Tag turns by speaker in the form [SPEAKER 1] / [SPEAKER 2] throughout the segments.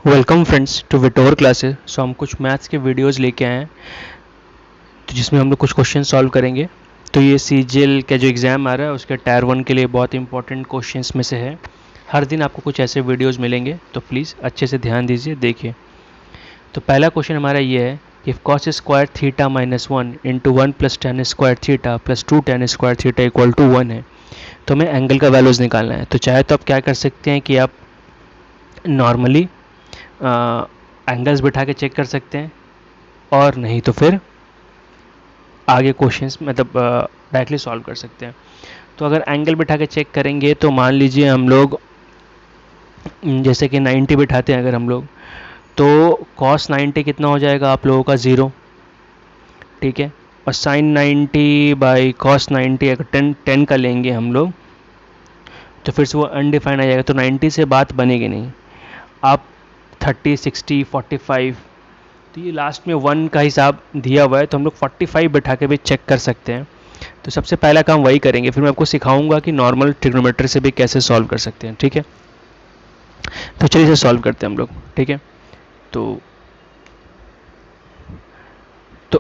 [SPEAKER 1] Welcome friends to Vitor classes. So हम कुछ maths के वीडियोस लेके आए हैं तो जिसमें हम लोग कुछ क्वेश्चन सॉल्व करेंगे। तो ये सीजीएल का जो एग्ज़ाम आ रहा है उसके टायर 1 के लिए बहुत इंपॉर्टेंट क्वेश्चंस में से है। हर दिन आपको कुछ ऐसे वीडियोस मिलेंगे तो प्लीज़ अच्छे से ध्यान दीजिए, देखिए। तो पहला क्वेश्चन हमारा ये है कि cos square theta minus 1 into 1 plus tan square theta plus 2 tan square theta equal to 1 है। तो हमें एंगल का वैल्यूज़ निकालना है। तो चाहे तो आप क्या कर सकते हैं कि आप नॉर्मली एंगल्स बिठा के चेक कर सकते हैं, और नहीं तो फिर आगे क्वेश्चंस मतलब डायरेक्टली सॉल्व कर सकते हैं। तो अगर एंगल बिठा के चेक करेंगे तो मान लीजिए हम लोग जैसे कि 90 बिठाते हैं अगर हम लोग, तो कॉस 90 कितना हो जाएगा आप लोगों का 0, ठीक है। और साइन 90 बाई कॉस 90 अगर 10 का लेंगे हम लोग तो फिर से वो अनडिफाइंड आ जाएगा, तो 90 से बात बनेगी नहीं। आप 30, 60, 45, तो ये लास्ट में 1 का हिसाब दिया हुआ है तो हम लोग 45 बैठा के भी चेक कर सकते हैं। तो सबसे पहला काम वही करेंगे, फिर मैं आपको सिखाऊंगा कि नॉर्मल ट्रिग्नोमेट्री से भी कैसे सॉल्व कर सकते हैं, ठीक है। तो चलिए इसे सॉल्व करते हैं हम लोग, ठीक है। तो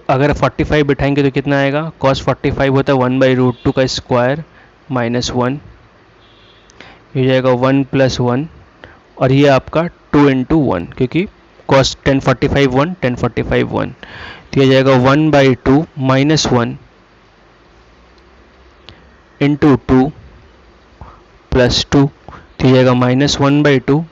[SPEAKER 1] अगर 45 बैठाएंगे तो कितना आएगा, कॉस 45 होता है 1/√2 का स्क्वायर माइनस 1, ये जाएगा 1 प्लस 1, और ये आपका 2 इंटू 1, क्योंकि कॉस 1045 1 1045 1, तो ये जाएगा 1/2 माइनस 1 इंटू 2 प्लस 2, तो ये जाएगा -1/2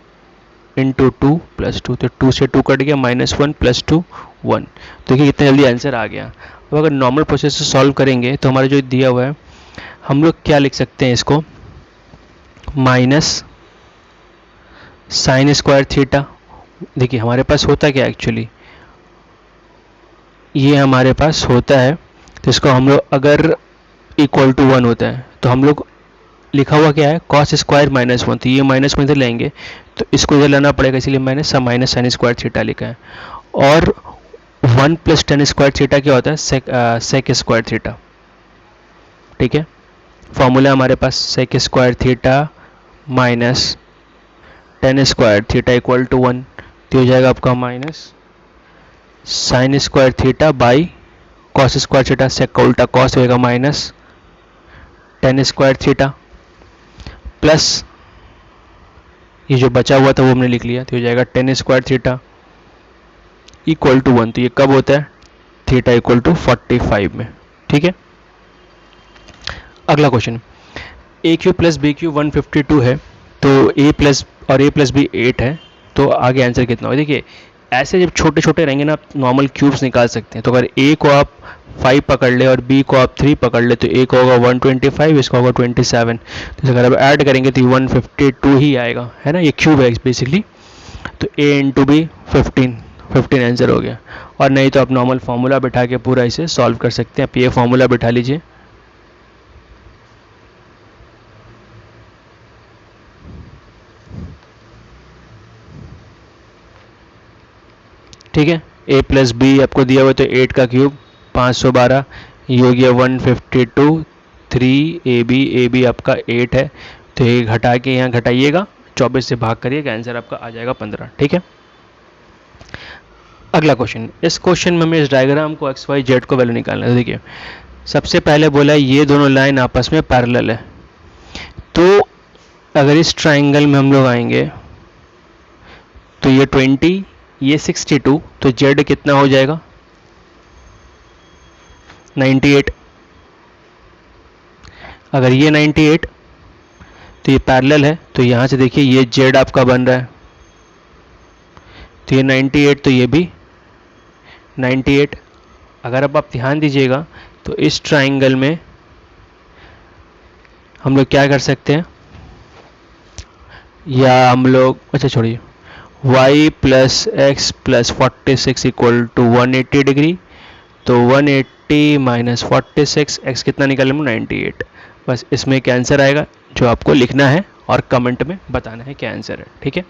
[SPEAKER 1] इंटू 2 प्लस 2, तो 2 से 2 कट गया, -1 प्लस 2 1। तो देखिए कितना जल्दी आंसर आ गया। अब अगर नॉर्मल प्रोसेस से सॉल्व करेंगे तो हमारा जो दिया हुआ है हम लोग क्या लिख सकते हैं इसको, माइनस साइन स्क्वायर थीटा। देखिए हमारे पास होता क्या एक्चुअली, ये हमारे पास होता है, तो इसको हम लोग अगर इक्वल टू 1 होता है तो हम लोग लिखा हुआ क्या है, कॉस स्क्वायर -1, तो ये -1 इधर लेंगे तो इसको इधर लाना पड़ेगा, इसलिए मैंने माइनस साइन स्क्वायर थीटा लिखा है। और 1 प्लस टेन स्क्वायर थीटा क्या होता है, सेक स्क्वायर थीटा, ठीक है। फॉर्मूला हमारे पास sec square theta minus tan square theta equal to 1, तो हो जाएगा आपका minus sin square theta by cos square theta, sec का उल्टा कॉस होएगा minus tan square theta, plus ये जो बचा हुआ था वो हमने लिख लिया, तो हो जाएगा tan square theta equal to 1। तो ये कब होता है, थीटा इक्वल टू 45 में, ठीक है। अगला क्वेश्चन, ए क्यू प्लस बी क्यू 152 है, तो ए प्लस और ए प्लस बी 8 है, तो आगे आंसर कितना होगा। देखिए ऐसे जब छोटे छोटे रहेंगे ना आप नॉर्मल क्यूब्स निकाल सकते हैं। तो अगर ए को आप 5 पकड़ ले और बी को आप 3 पकड़ ले तो ए को होगा 125, इसका होगा 27, तो अगर आप ऐड करेंगे तो 152 ही आएगा, है ना। ये क्यूब है बेसिकली, तो ए इंटू बी 15 आंसर हो गया। और नहीं तो आप नॉर्मल फार्मूला बिठा के पूरा इसे सॉल्व कर सकते हैं। आप ये फार्मूला बिठा लीजिए, ठीक है। ए प्लस बी आपको दिया हुआ तो 8 का क्यूब 512, ये हो गया 152, 3 ए बी आपका 8 है, तो ये घटा के यहाँ घटाइएगा, 24 से भाग करिएगा, आंसर आपका आ जाएगा 15, ठीक है। अगला क्वेश्चन, इस क्वेश्चन में हमें इस डायग्राम को एक्स वाई जेड को वैल्यू निकालना है। देखिए सबसे पहले बोला है ये दोनों लाइन आपस में पैरेलल है, तो अगर इस ट्राइंगल में हम लोग आएंगे तो ये 20, ये 62, तो जेड कितना हो जाएगा 98। अगर ये 98 तो ये पैरेलल है, तो यहाँ से देखिए ये जेड आपका बन रहा है, तो ये 98, तो ये भी 98। अगर अब आप ध्यान दीजिएगा तो इस ट्राइंगल में हम लोग क्या कर सकते हैं, या हम लोग अच्छा छोड़िए, y plus x plus 46 equal to 180 degree, तो 180 माइनस 46, एक्स कितना निकाले हम 98। बस इसमें क्या आंसर आएगा जो आपको लिखना है और कमेंट में बताना है क्या आंसर है, ठीक है।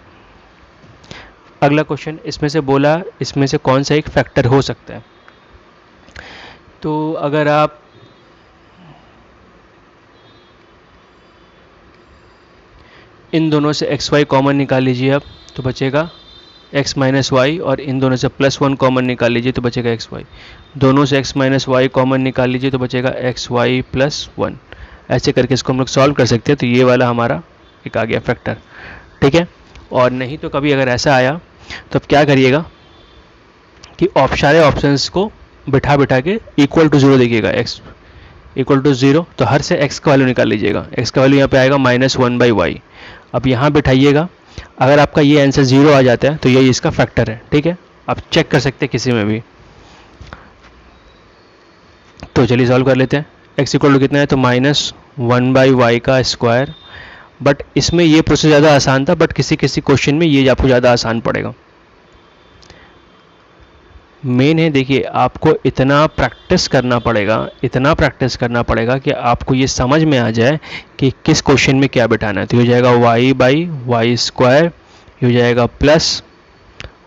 [SPEAKER 1] अगला क्वेश्चन, इसमें से बोला इसमें से कौन सा एक फैक्टर हो सकता है। तो अगर आप इन दोनों से एक्स वाई कॉमन निकाल लीजिए आप, तो बचेगा x माइनस वाई, और इन दोनों से +1 कॉमन निकाल लीजिए तो बचेगा एक्स वाई। दोनों से x माइनस वाई कॉमन निकाल लीजिए तो बचेगा एक्स वाई प्लस 1। ऐसे करके इसको हम लोग सॉल्व कर सकते हैं। तो ये वाला हमारा एक आ गया फैक्टर, ठीक है। और नहीं तो कभी अगर ऐसा आया तो अब क्या करिएगा कि सारे ऑप्शंस को बिठा बिठा के इक्वल टू 0 देखिएगा। x इक्वल टू 0, तो हर से x का वैल्यू निकाल लीजिएगा। x का वैल्यू यहाँ पे आएगा -1/y। अब यहाँ बिठाइएगा, अगर आपका ये आंसर 0 आ जाता है तो यही इसका फैक्टर है, ठीक है। आप चेक कर सकते हैं किसी में भी। तो चलिए सॉल्व कर लेते हैं। x इक्वल टू कितना है, तो -1/y का स्क्वायर। बट इसमें ये प्रोसेस ज़्यादा आसान था, बट किसी किसी क्वेश्चन में ये आपको ज़्यादा आसान पड़ेगा। मेन है, देखिए आपको इतना प्रैक्टिस करना पड़ेगा कि आपको ये समझ में आ जाए कि किस क्वेश्चन में क्या बिठाना है। तो ये हो जाएगा y/y स्क्वायर, ये हो जाएगा प्लस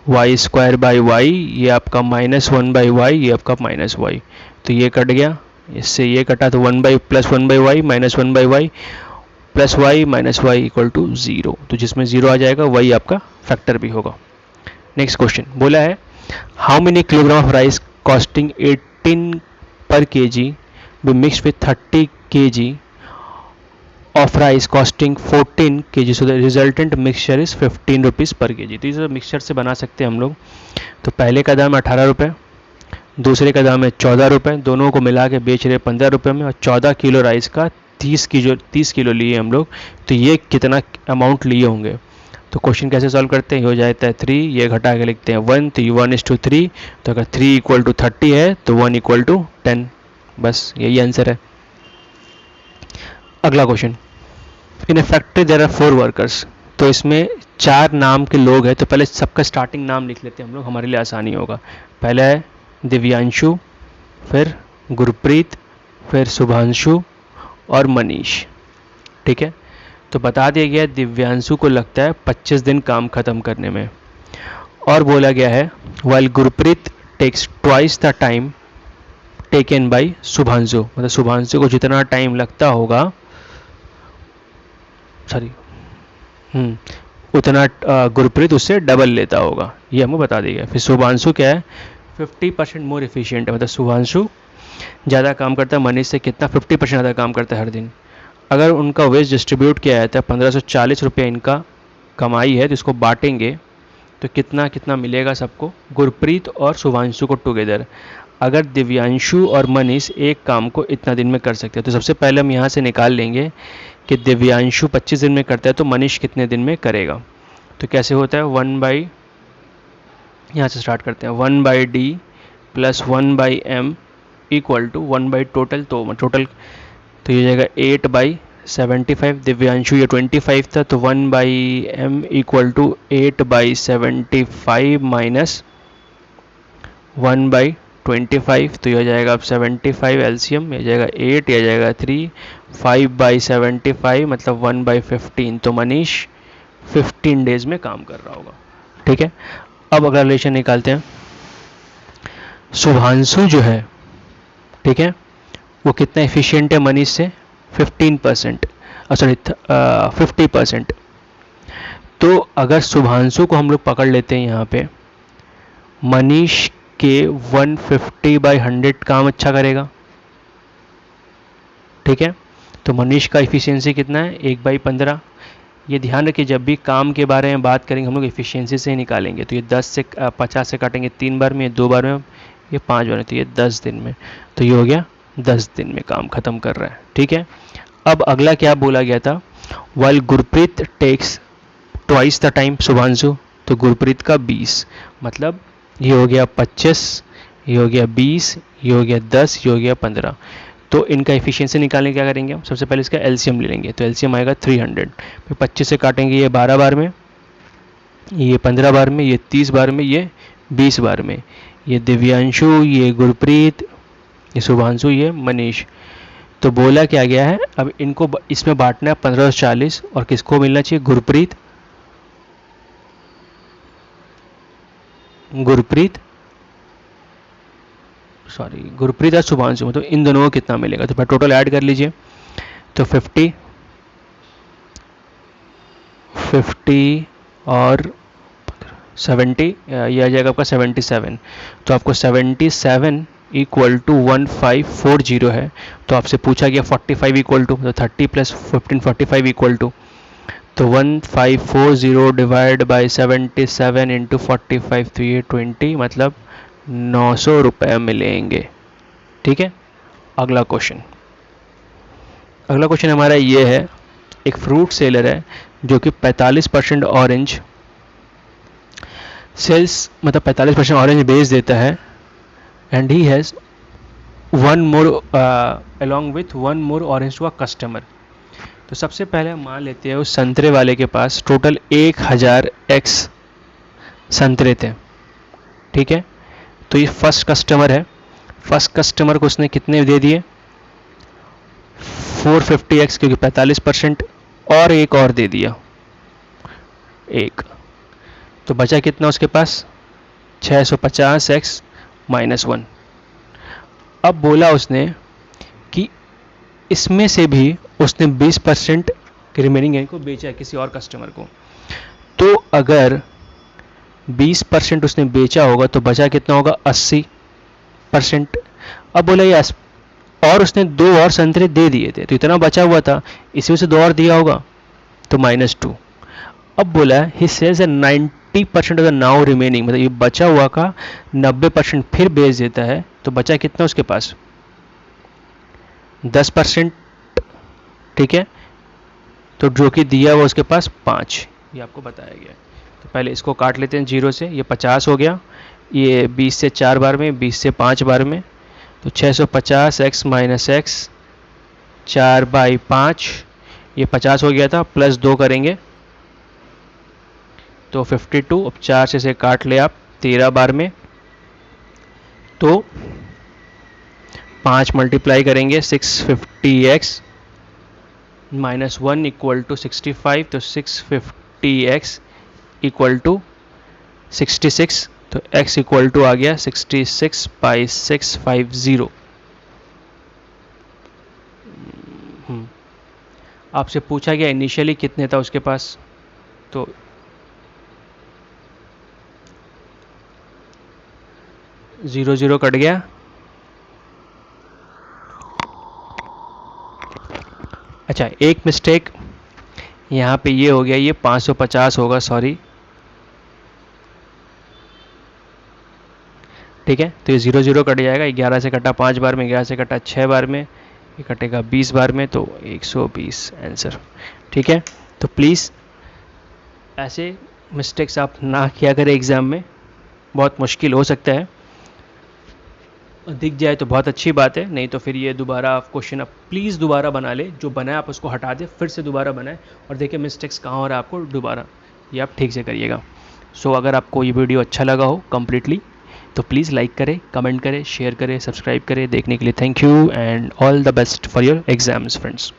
[SPEAKER 1] y² y, ये आपका -1/y, ये आपका -y। तो ये कट गया, इससे ये कटा, तो 1/+1/y -1/y plus y minus y equal to 0। तो जिसमें 0 आ जाएगा वही आपका फैक्टर भी होगा। नेक्स्ट क्वेश्चन बोला है, how many kilogram of rice costing 18 पर kg be mixed with 30 kg of rice costing 14 kg, so the resultant mixture is 15 rupees पर kg। तो इसे मिक्सचर से बना सकते हैं हम लोग। तो पहले का दाम 18 रुपये, दूसरे का दाम है 14 रुपये, दोनों को मिला के बेच रहे 15 रुपये में, और 14 किलो राइस का 30 किलो लिए हम लोग। तो ये कितना अमाउंट लिए होंगे। तो क्वेश्चन कैसे सॉल्व करते हैं, हो जाता है 3, ये घटा के लिखते हैं 1, तो 1:3। तो अगर 3 इक्वल टू 30 है तो 1 इक्वल टू 10, बस यही आंसर है। अगला question, in a factory there are 4 workers. तो इसमें 4 नाम के लोग हैं। तो पहले सबका स्टार्टिंग नाम लिख लेते हैं हम लोग, हमारे लिए आसानी होगा। पहला है दिव्यांशु, फिर गुरप्रीत, फिर शुभांशु और मनीष, ठीक है। तो बता दिया गया दिव्यांशु को लगता है 25 दिन काम खत्म करने में, और बोला गया है while Gurpreet takes twice the time taken by Shubhanshu, मतलब शुभांशु को जितना टाइम लगता होगा, उतना गुरप्रीत उससे डबल लेता होगा, ये हमको बता दिया गया। फिर शुभांशु क्या है, 50% मोर एफिशिएंट है, मतलब शुभांशु ज़्यादा काम करता है मनीष से, कितना 50% ज़्यादा काम करता है हर दिन। अगर उनका वेस्ट डिस्ट्रीब्यूट किया जाता है, 1540 रुपये इनका कमाई है, तो इसको बांटेंगे तो कितना कितना मिलेगा सबको, गुरप्रीत और शुभांशु को टुगेदर। अगर दिव्यांशु और मनीष एक काम को इतना दिन में कर सकते हैं, तो सबसे पहले हम यहाँ से निकाल लेंगे कि दिव्यांशु 25 दिन में करता है तो मनीष कितने दिन में करेगा। तो कैसे होता है, 1/, यहाँ से स्टार्ट करते हैं, 1/d plus 1/m equal to 1/, total तो टोटल तो ये जाएगा 8/75। दिव्यांशु ये 25 था, तो 1/m इक्वल टू 8/75 माइनस 1/25। तो यह जाएगा अब 75 एलसीएम, ये जाएगा 8, यह जाएगा 3, 5/75 मतलब 1/15। तो मनीष 15 डेज में काम कर रहा होगा, ठीक है। अब अगला रिलेशन निकालते हैं। शुभांशु जो है, ठीक है, वो कितना एफिशिएंट है मनीष से, 15%, सॉरी 50%। तो अगर शुभांशु को हम लोग पकड़ लेते हैं यहाँ पे, मनीष के 150/100 काम अच्छा करेगा, ठीक है। तो मनीष का इफ़िशियंसी कितना है, 1/15। ये ध्यान रखिए, जब भी काम के बारे में बात करेंगे हम लोग इफ़िशियंसी से ही निकालेंगे। तो ये 50 से काटेंगे 3 बार में, ये 2 बार में, ये 5 बार में, तो ये 10 दिन में। तो ये हो गया 10 दिन में काम खत्म कर रहा है, ठीक है। अब अगला क्या बोला गया था, while Gurpreet takes twice the time Shubhanshu, तो गुरप्रीत का 20, मतलब ये हो गया 25, ये हो गया 20, ये हो गया 10, ये हो गया 15। तो इनका एफिशिएंसी निकालने क्या करेंगे हम, सबसे पहले इसका एलसीएम ले लेंगे। तो एलसीएम आएगा 300, फिर 25 से काटेंगे, ये 12 बार में, ये 15 बार में, ये 30 बार में, ये 20 बार में। ये दिव्यांशु, ये गुरप्रीत, ये शुभांशु, ये मनीष। तो बोला क्या गया है, अब इनको इसमें बांटना है 1540, और किसको मिलना चाहिए, गुरप्रीत और शुभांशु, मतलब इन दोनों को कितना मिलेगा। तो टोटल ऐड कर लीजिए, तो 50 और 70, ये आ जाएगा आपका 77। तो आपको 77 इक्वल टू 1540 है। तो आपसे पूछा गया 45 इक्वल टू, तो 30 प्लस 15 45 इक्वल टू, तो 1540 डिवाइड बाई 77 इंटू 45, तो ये 20 मतलब 900 रुपये मिलेंगे। ठीक है। अगला क्वेश्चन हमारा ये है, एक फ्रूट सेलर है जो कि 45% ऑरेंज सेल्स, मतलब 45% ऑरेंज बेच देता है, and he has one more along with one more orange to a customer. तो सबसे पहले हम मान लेते हैं उस संतरे वाले के पास टोटल 1000 एक्स संतरे थे। ठीक है। तो ये फर्स्ट कस्टमर है, फर्स्ट कस्टमर को उसने कितने दे दिए, 450x, क्योंकि 45%, और एक और दे दिया एक, तो बचा कितना उसके पास 650x माइनस 1। अब बोला उसने कि इसमें से भी उसने 20% रिमेनिंग को बेचा है किसी और कस्टमर को। तो अगर 20% उसने बेचा होगा तो बचा कितना होगा 80%। अब बोला ये और उसने 2 और संतरे दे दिए थे, तो इतना बचा हुआ था, इसी में से 2 और दिया होगा, तो -2। अब बोला he says 90% of the now remaining, मतलब ये बचा हुआ का 90% फिर बेच देता है, तो बचा कितना उसके पास 10%। ठीक है। तो जो कि दिया हुआ उसके पास 5, ये आपको बताया गया है। तो पहले इसको काट लेते हैं 0 से, ये 50 हो गया, ये 20 से 4 बार में, 20 से 5 बार में, तो 650x माइनस एक्स 4/5, ये 50 हो गया था, प्लस 2 करेंगे तो 52। अब 4 से इसे काट ले आप 13 बार में, तो 5 मल्टीप्लाई करेंगे 650x माइनस 1 इक्वल टू 65, तो 650x इक्वल टू 66, तो x इक्वल टू आ गया 66/650। आपसे पूछा गया इनिशियली कितने था उसके पास, तो ज़ीरो ज़ीरो कट गया। अच्छा, एक मिस्टेक यहाँ पे ये हो गया, ये 550 होगा, सॉरी। ठीक है। तो ये 0 0 कट जाएगा, 11 से कटा 5 बार में, 11 से कटा 6 बार में, ये कटेगा 20 बार में, तो 120 आंसर। ठीक है। तो प्लीज़ ऐसे मिस्टेक्स आप ना किया करें एग्ज़ाम में, बहुत मुश्किल हो सकता है। दिख जाए तो बहुत अच्छी बात है, नहीं तो फिर ये दोबारा आप क्वेश्चन आप प्लीज़ दोबारा बना ले, जो बनाए आप उसको हटा दें, फिर से दोबारा बनाए और देखिए मिस्टेक्स कहाँ हो रहा है आपको, दोबारा ये आप ठीक से करिएगा। सो अगर आपको ये वीडियो अच्छा लगा हो कम्प्लीटली, तो प्लीज़ लाइक करें, कमेंट करें, शेयर करें, सब्सक्राइब करें। देखने के लिए thank you and all the best for your exams friends.